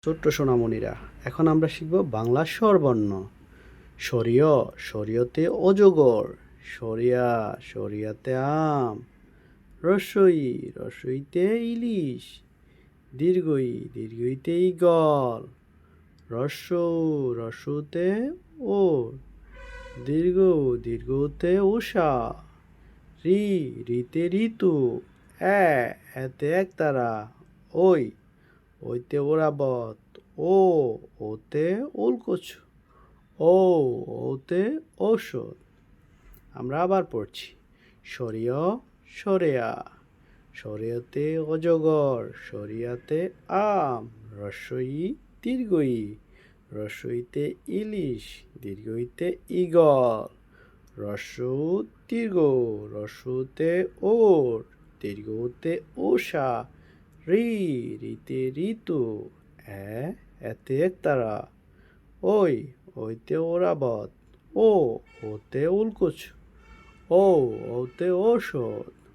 ছোট্ট সোনামণিরা, এখন আমরা শিখব বাংলা স্বরবর্ণ। সরিয়, সরিয়তে অজগর। সরিয়া, সরিয়াতে আম। রসই, রসইতে ইলিশ। দীর্ঘই, দীর্ঘইতে ঈগল। রস্যৌ, রস্যতে ওর। দীর্ঘ, দীর্ঘতে উষা। রি, রিতে ঋতু। এতে একতারা। ওই, ওইতে ওরাবত। ও, ওতে ওলকচু। ও, ওতে ঔষধ। আমরা আবার পড়ছি। সরিয়, সরেয়া। সরেয়াতে অজগর। সরিয়াতে আম। রস্যই, দীর্ঘই। রস্যইতে ইলিশ। দীর্ঘইতে ঈগল। রস্যৌ দীর্ঘ। রস্যতে ওর। দীর্ঘতে উষা। রি, রিতে ঋতু। এতে একতারা। ওই, ওইতে ওরাবত। ও, ওতে উলকুচ। ও, ওতে ঔষধ।